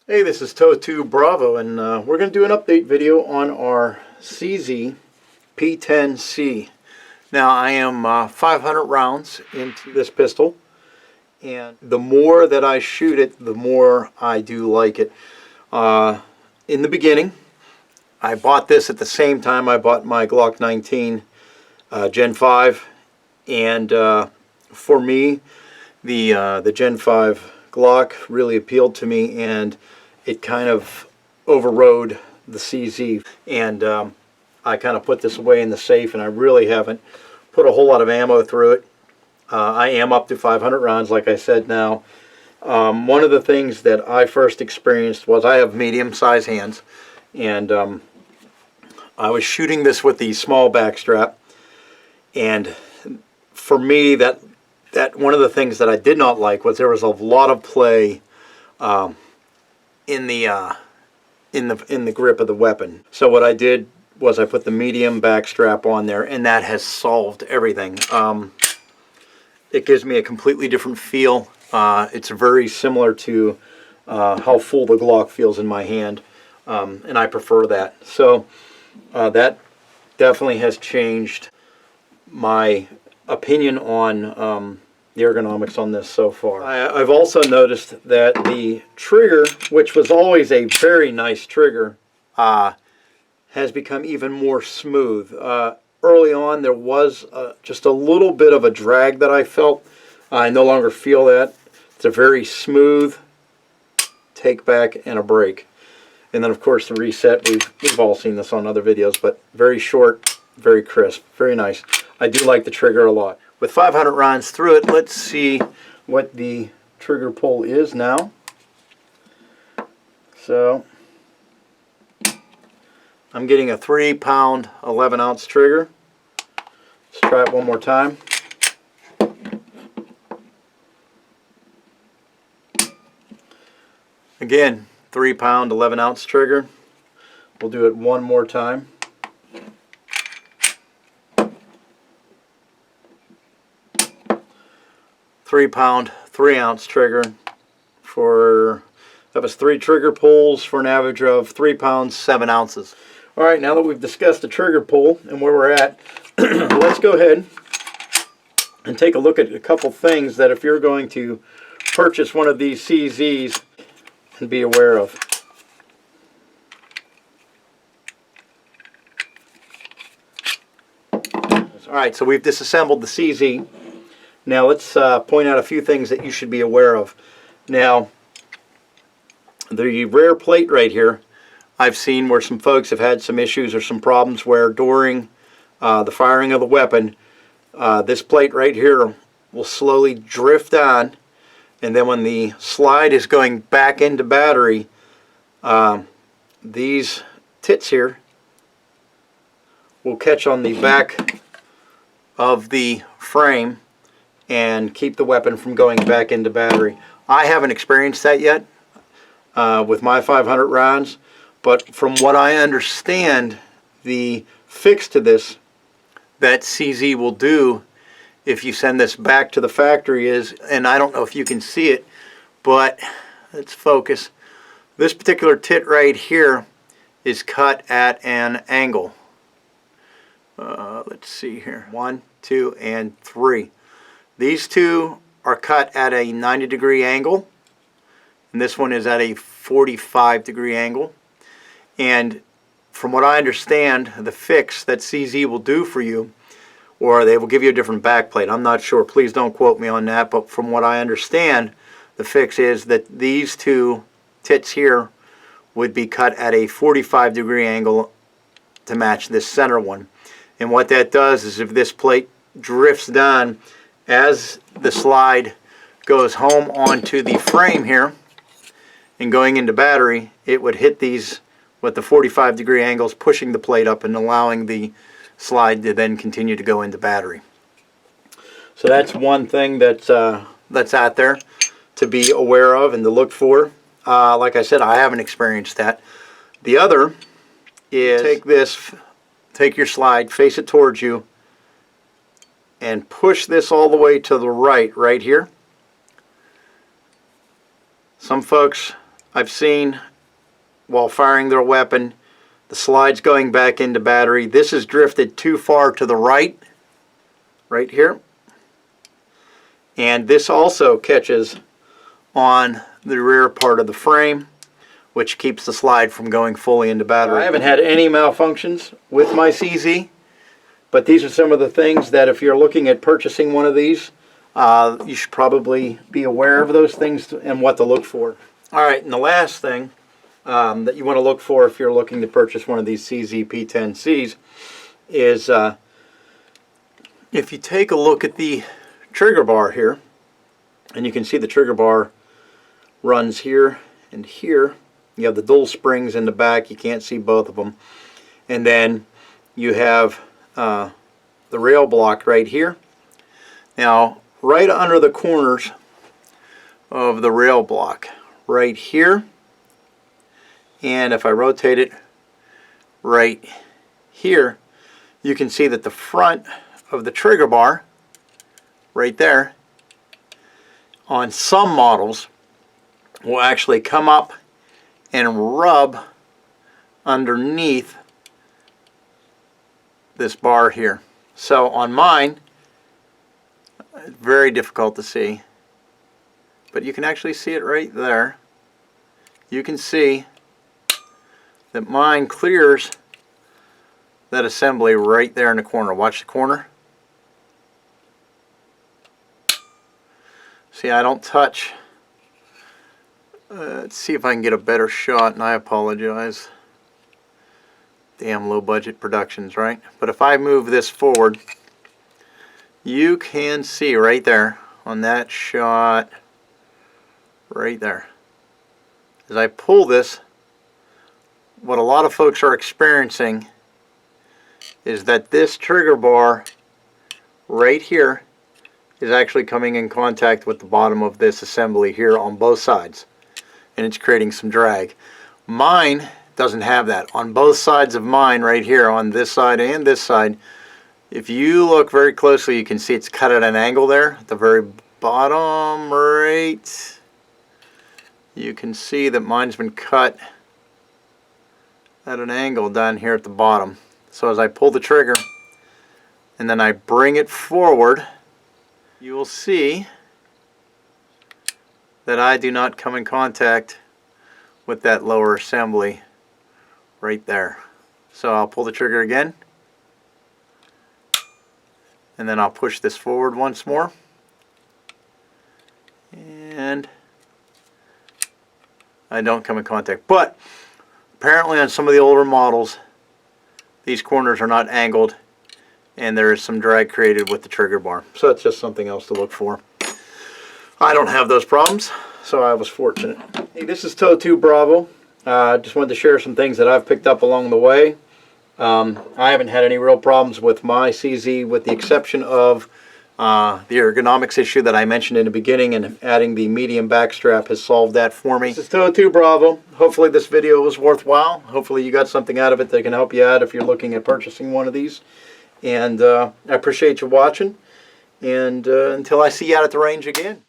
Hey, this is Toe2 Bravo, and we're going to do an update video on our CZ P10C. Now, I am 500 rounds into this pistol, and the more that I shoot it, the more I do like it. In the beginning, I bought this at the same time I bought my Glock 19 Gen 5, and for me, the Gen 5 Glock really appealed to me, and it kind of overrode the CZ, and I kind of put this away in the safe, and I really haven't put a whole lot of ammo through it. I am up to 500 rounds, like I said. Now, one of the things that I first experienced was I have medium-sized hands, and I was shooting this with the small backstrap, and for me, that one of the things that I did not like was there was a lot of play in the grip of the weapon. So what I did was I put the medium backstrap on there, and that has solved everything. It gives me a completely different feel. It's very similar to how full the Glock feels in my hand, and I prefer that. So that definitely has changed my opinion on the ergonomics on this so far. I've also noticed that the trigger, which was always a very nice trigger, has become even more smooth. Early on there was just a little bit of a drag that I felt. I no longer feel that. It's a very smooth take back and a break. And then of course the reset, we've all seen this on other videos, but very short, very crisp, very nice. I do like the trigger a lot. With 500 rounds through it, let's see what the trigger pull is now. So I'm getting a 3-pound, 11-ounce trigger. Let's try it one more time. Again, 3-pound, 11-ounce trigger. We'll do it one more time. 3-pound, 3-ounce trigger. That was 3 trigger pulls for an average of 3 pounds, 7 ounces. Alright, now that we've discussed the trigger pull and where we're at, let's go ahead and take a look at a couple things that if you're going to purchase one of these CZs, and be aware of. Alright, so we've disassembled the CZ. Now let's point out a few things that you should be aware of. Now, the rear plate right here, I've seen where some folks have had some issues or some problems where during the firing of the weapon, this plate right here will slowly drift on, and then when the slide is going back into battery, these tits here will catch on the back of the frame and keep the weapon from going back into battery. I haven't experienced that yet with my 500 rounds, but from what I understand, the fix to this that CZ will do if you send this back to the factory is, and I don't know if you can see it, but let's focus. This particular tit right here is cut at an angle. Let's see here. 1, 2, and 3. These two are cut at a 90-degree angle, and this one is at a 45-degree angle. And from what I understand, the fix that CZ will do for you, or they will give you a different backplate, I'm not sure, please don't quote me on that, but from what I understand, the fix is that these two tits here would be cut at a 45-degree angle to match this center one. And what that does is if this plate drifts down, as the slide goes home onto the frame here and going into battery, it would hit these with the 45-degree angles, pushing the plate up and allowing the slide to then continue to go into battery. So that's one thing that's out there to be aware of and to look for. Like I said, I haven't experienced that. The other is take your slide, face it towards you, and push this all the way to the right here. Some folks I've seen while firing their weapon, the slides going back into battery. This is drifted too far to the right here. And this also catches on the rear part of the frame, which keeps the slide from going fully into battery. I haven't had any malfunctions with my CZ, but these are some of the things that if you're looking at purchasing one of these, you should probably be aware of those things and what to look for. Alright, and the last thing that you want to look for if you're looking to purchase one of these CZ P10Cs is if you take a look at the trigger bar here, and you can see the trigger bar runs here and here. You have the dual springs in the back, you can't see both of them, and then you have the rail block right here. Now right under the corners of the rail block right here, and if I rotate it right here, you can see that the front of the trigger bar right there on some models will actually come up and rub underneath this bar here. So on mine, it's very difficult to see, but you can actually see it right there. You can see that mine clears that assembly right there in the corner. Watch the corner. See, I don't touch. Let's see if I can get a better shot, and I apologize. Damn low budget productions, right? But if I move this forward, you can see right there on that shot, right there. As I pull this, what a lot of folks are experiencing is that this trigger bar right here is actually coming in contact with the bottom of this assembly here on both sides, and it's creating some drag. Mine doesn't have that. On both sides of mine right here, on this side and this side, if you look very closely, you can see it's cut at an angle there at the very bottom right. You can see that mine's been cut at an angle down here at the bottom. So as I pull the trigger and then I bring it forward, you will see that I do not come in contact with that lower assembly right there. So I'll pull the trigger again, and then I'll push this forward once more, and I don't come in contact. But apparently on some of the older models, these corners are not angled, and there is some drag created with the trigger bar. So that's just something else to look for. I don't have those problems, so I was fortunate. Hey, this is Toe2 Bravo. Just wanted to share some things that I've picked up along the way. I haven't had any real problems with my CZ, with the exception of the ergonomics issue that I mentioned in the beginning, and adding the medium back strap has solved that for me. This is Toe2 Bravo. Hopefully this video was worthwhile. Hopefully you got something out of it that can help you out if you're looking at purchasing one of these. And I appreciate you watching. And until I see you out at the range again.